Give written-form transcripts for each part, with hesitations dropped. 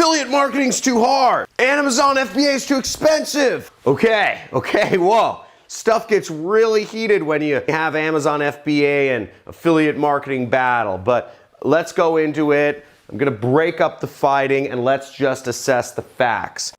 Affiliate marketing's too hard. Amazon FBA is too expensive. Okay, whoa. Stuff gets really heated when you have Amazon FBA and affiliate marketing battle, but let's go into it. I'm gonna break up the fighting and let's just assess the facts.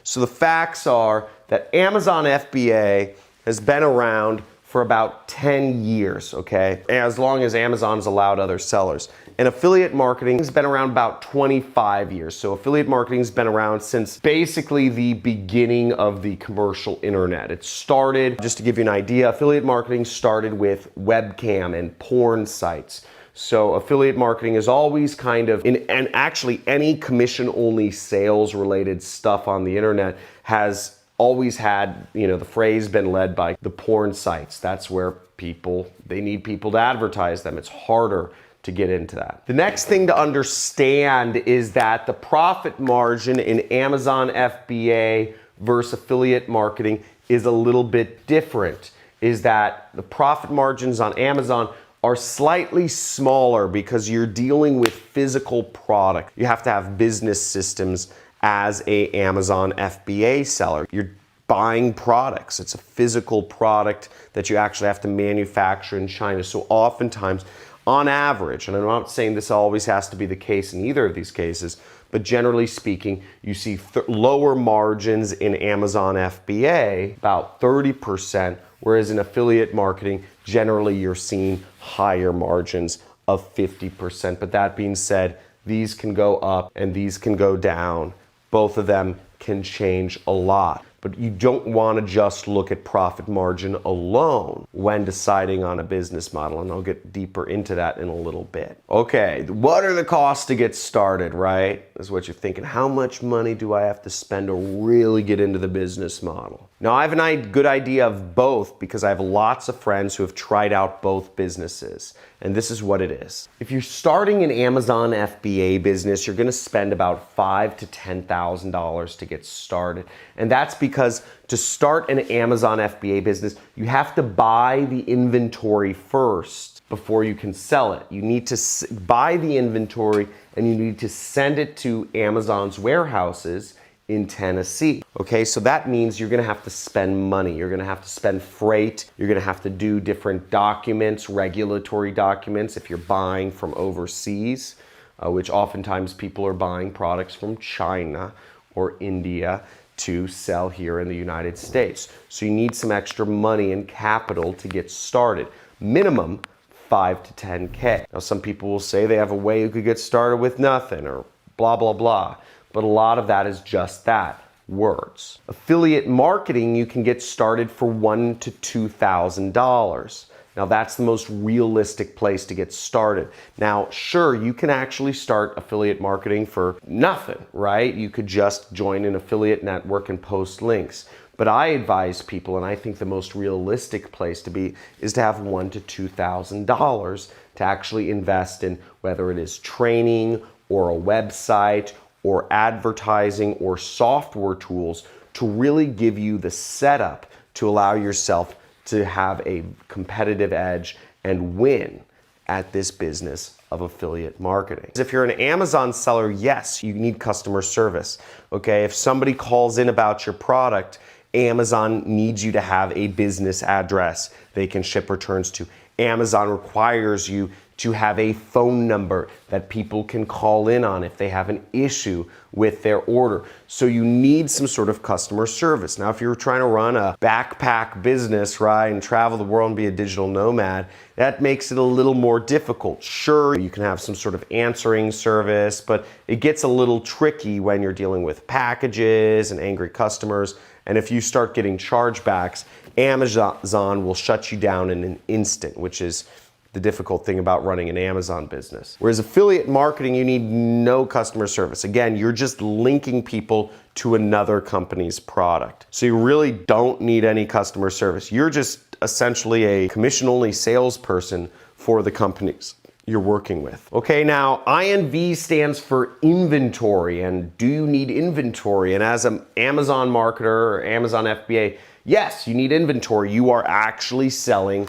So the facts are that Amazon FBA has been around for about 10 years, okay? As long as Amazon's allowed other sellers. And affiliate marketing has been around about 25 years. So affiliate marketing's been around since basically the beginning of the commercial internet. It started, just to give you an idea, affiliate marketing started with webcam and porn sites. So affiliate marketing is always kind of, and actually any commission-only sales-related stuff on the internet has always had, the phrase been led by the porn sites. That's where they need people to advertise them. It's harder to get into that. The next thing to understand is that the profit margin in Amazon FBA versus affiliate marketing is a little bit different. Is that the profit margins on Amazon are slightly smaller because you're dealing with physical product. You have to have business systems as a Amazon FBA seller. You're buying products. It's a physical product that you actually have to manufacture in China. So oftentimes, on average, and I'm not saying this always has to be the case in either of these cases, but generally speaking, you see lower margins in Amazon FBA, about 30%, whereas in affiliate marketing, generally you're seeing higher margins of 50%. But that being said, these can go up and these can go down. Both of them can change a lot. But you don't want to just look at profit margin alone when deciding on a business model, and I'll get deeper into that in a little bit. Okay, what are the costs to get started, right? Is what you're thinking. How much money do I have to spend to really get into the business model? Now, I have a good idea of both because I have lots of friends who have tried out both businesses, and this is what it is. If you're starting an Amazon FBA business, you're going to spend about $5,000 to $10,000 to get started, and that's because to start an Amazon FBA business, you have to buy the inventory first before you can sell it. You need to buy the inventory and you need to send it to Amazon's warehouses in Tennessee. Okay, so that means you're gonna have to spend money. You're gonna have to spend freight. You're gonna have to do different documents, regulatory documents if you're buying from overseas, which oftentimes people are buying products from China or India to sell here in the United States. So you need some extra money and capital to get started. Minimum 5 to 10K. Now some people will say they have a way you could get started with nothing or blah, blah, blah. But a lot of that is just that, words. Affiliate marketing, you can get started for $1,000 to $2,000. Now that's the most realistic place to get started. Now, sure, you can actually start affiliate marketing for nothing, right? You could just join an affiliate network and post links. But I advise people, and I think the most realistic place to be is to have $1,000 to $2,000 to actually invest in, whether it is training or a website or advertising or software tools to really give you the setup to allow yourself to have a competitive edge and win at this business of affiliate marketing. If you're an Amazon seller, yes, you need customer service. Okay, if somebody calls in about your product, Amazon needs you to have a business address they can ship returns to. Amazon requires you to have a phone number that people can call in on if they have an issue with their order. So you need some sort of customer service. Now, if you're trying to run a backpack business, right, and travel the world and be a digital nomad, that makes it a little more difficult. Sure, you can have some sort of answering service, but it gets a little tricky when you're dealing with packages and angry customers. And if you start getting chargebacks, Amazon will shut you down in an instant, which is the difficult thing about running an Amazon business. Whereas affiliate marketing, you need no customer service. Again, you're just linking people to another company's product. So you really don't need any customer service. You're just essentially a commission-only salesperson for the companies you're working with. Okay, now INV stands for inventory, and do you need inventory? And as an Amazon marketer or Amazon FBA, Yes, you need inventory. You are actually selling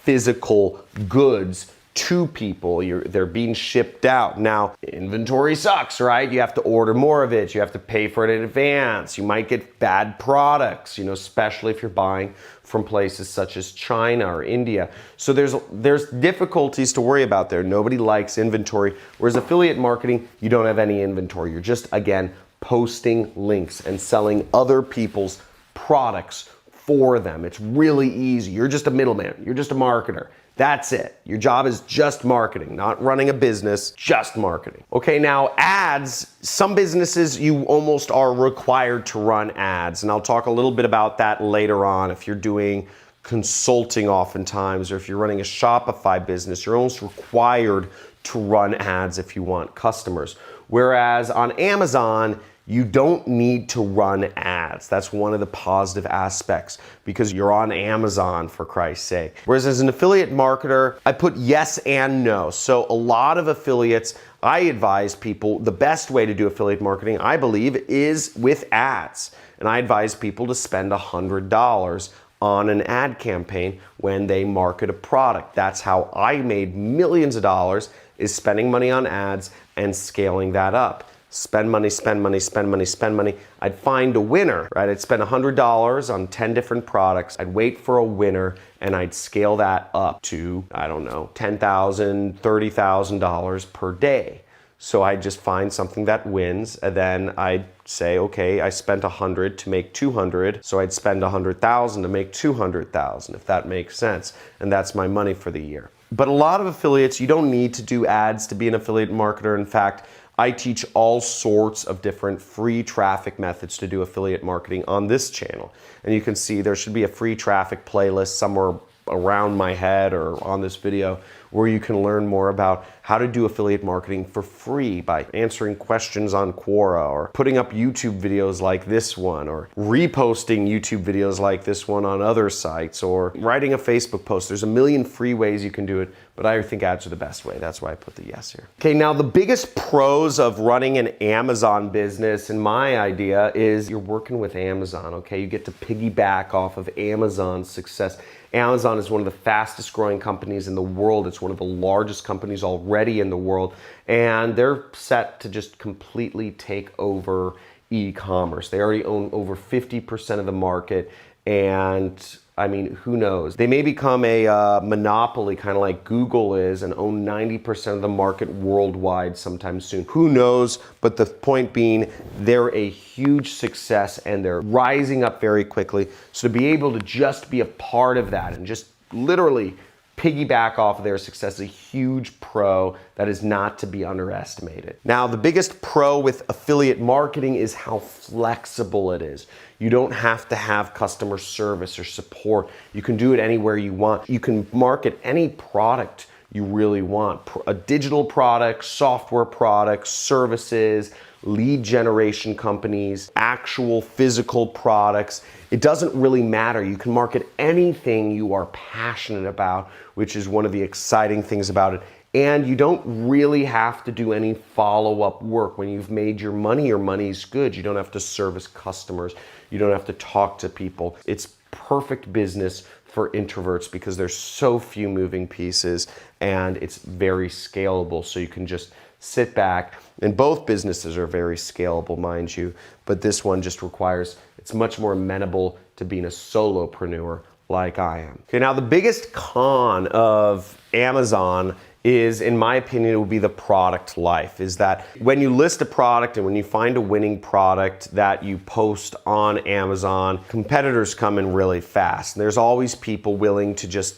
physical goods to people. They're being shipped out. Now, inventory sucks, right? You have to order more of it. You have to pay for it in advance. You might get bad products, especially if you're buying from places such as China or India. So there's difficulties to worry about there. Nobody likes inventory. Whereas affiliate marketing, you don't have any inventory. You're just, again, posting links and selling other people's products for them. It's really easy. You're just a middleman. You're just a marketer. That's it. Your job is just marketing, not running a business, just marketing. Okay, now ads, some businesses you almost are required to run ads, and I'll talk a little bit about that later on. If you're doing consulting oftentimes, or if you're running a Shopify business, you're almost required to run ads if you want customers. Whereas on Amazon, you don't need to run ads. That's one of the positive aspects because you're on Amazon, for Christ's sake. Whereas as an affiliate marketer, I put yes and no. So a lot of affiliates, I advise people the best way to do affiliate marketing, I believe, is with ads. And I advise people to spend $100 on an ad campaign when they market a product. That's how I made millions of dollars, is spending money on ads and scaling that up. Spend money, spend money, spend money, spend money. I'd find a winner, right? I'd spend $100 on 10 different products. I'd wait for a winner and I'd scale that up to, I don't know, $10,000, $30,000 per day. So I'd just find something that wins and then I'd say, okay, I spent 100 to make 200. So I'd spend 100,000 to make 200,000, if that makes sense. And that's my money for the year. But a lot of affiliates, you don't need to do ads to be an affiliate marketer. In fact, I teach all sorts of different free traffic methods to do affiliate marketing on this channel. And you can see there should be a free traffic playlist somewhere around my head or on this video where you can learn more about how to do affiliate marketing for free by answering questions on Quora or putting up YouTube videos like this one or reposting YouTube videos like this one on other sites or writing a Facebook post. There's a million free ways you can do it, but I think ads are the best way. That's why I put the yes here. Okay, now the biggest pros of running an Amazon business, in my idea, is you're working with Amazon, okay? You get to piggyback off of Amazon's success. Amazon is one of the fastest growing companies in the world. It's one of the largest companies already in the world, and they're set to just completely take over e-commerce. They already own over 50% of the market, and I mean, who knows? They may become a monopoly, kind of like Google is, and own 90% of the market worldwide sometime soon. Who knows? But the point being, they're a huge success and they're rising up very quickly. So to be able to just be a part of that and just literally piggyback off of their success is a huge pro that is not to be underestimated. Now, the biggest pro with affiliate marketing is how flexible it is. You don't have to have customer service or support. You can do it anywhere you want. You can market any product you really want. A digital product, software products, services, lead generation companies, actual physical products. It doesn't really matter. You can market anything you are passionate about, which is one of the exciting things about it. And you don't really have to do any follow-up work. When you've made your money's good. You don't have to service customers. You don't have to talk to people. It's perfect business for introverts because there's so few moving pieces and it's very scalable. So you can just sit back, and both businesses are very scalable, mind you, but this one just requires, it's much more amenable to being a solopreneur like I am. Okay, now the biggest con of Amazon is, in my opinion, it would be the product life, is that when you list a product and when you find a winning product that you post on Amazon, competitors come in really fast. There's always people willing to just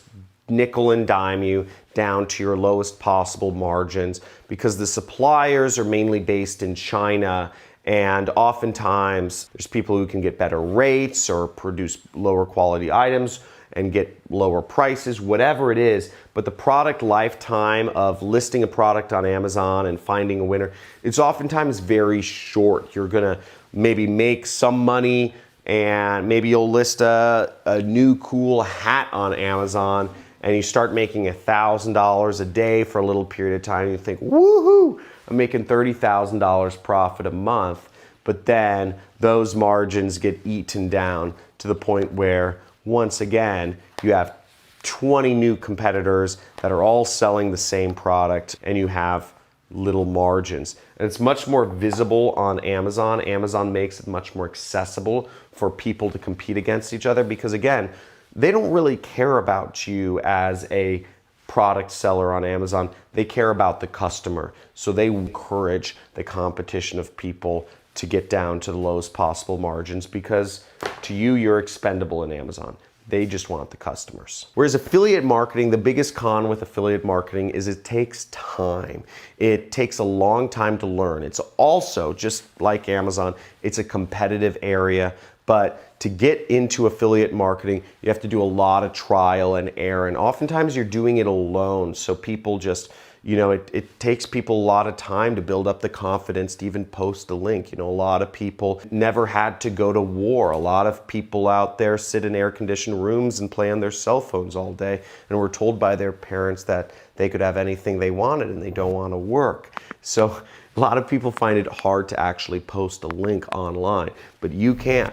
nickel and dime you down to your lowest possible margins because the suppliers are mainly based in China, and oftentimes there's people who can get better rates or produce lower quality items and get lower prices, whatever it is. But the product lifetime of listing a product on Amazon and finding a winner, it's oftentimes very short. You're gonna maybe make some money and maybe you'll list a new cool hat on Amazon and you start making $1,000 a day for a little period of time and you think, woohoo, I'm making $30,000 profit a month. But then those margins get eaten down to the point where, once again, you have 20 new competitors that are all selling the same product, and you have little margins. And it's much more visible on Amazon. Amazon makes it much more accessible for people to compete against each other because, again, they don't really care about you as a product seller on Amazon. They care about the customer. So they encourage the competition of people to get down to the lowest possible margins because to you, you're expendable in Amazon. They just want the customers. Whereas affiliate marketing, the biggest con with affiliate marketing is it takes time. It takes a long time to learn. It's also, just like Amazon, it's a competitive area. But to get into affiliate marketing, you have to do a lot of trial and error. And oftentimes you're doing it alone. So people just, it takes people a lot of time to build up the confidence to even post a link. A lot of people never had to go to war. A lot of people out there sit in air-conditioned rooms and play on their cell phones all day and were told by their parents that they could have anything they wanted and they don't want to work. So a lot of people find it hard to actually post a link online, but you can.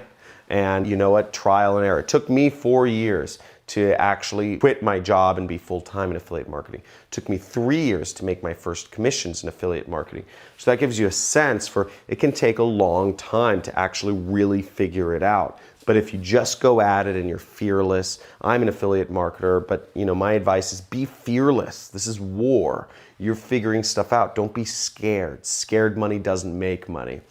And you know what? Trial and error. It took me 4 years to actually quit my job and be full-time in affiliate marketing. It took me 3 years to make my first commissions in affiliate marketing. So that gives you a sense for it can take a long time to actually really figure it out. But if you just go at it and you're fearless, I'm an affiliate marketer, but my advice is be fearless. This is war. You're figuring stuff out. Don't be scared. Scared money doesn't make money.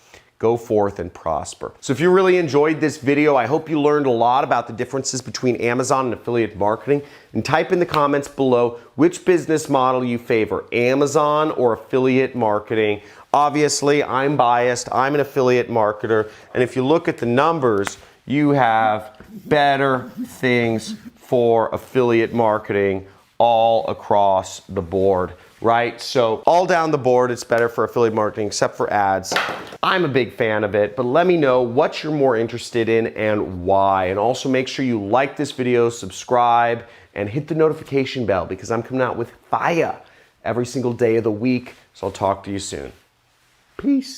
Go forth and prosper. So if you really enjoyed this video, I hope you learned a lot about the differences between Amazon and affiliate marketing. And type in the comments below which business model you favor, Amazon or affiliate marketing. Obviously, I'm biased. I'm an affiliate marketer. And if you look at the numbers, you have better things for affiliate marketing all across the board, right? So all down the board, it's better for affiliate marketing except for ads. I'm a big fan of it, but let me know what you're more interested in and why. And also make sure you like this video, subscribe, and hit the notification bell because I'm coming out with fire every single day of the week. So I'll talk to you soon. Peace.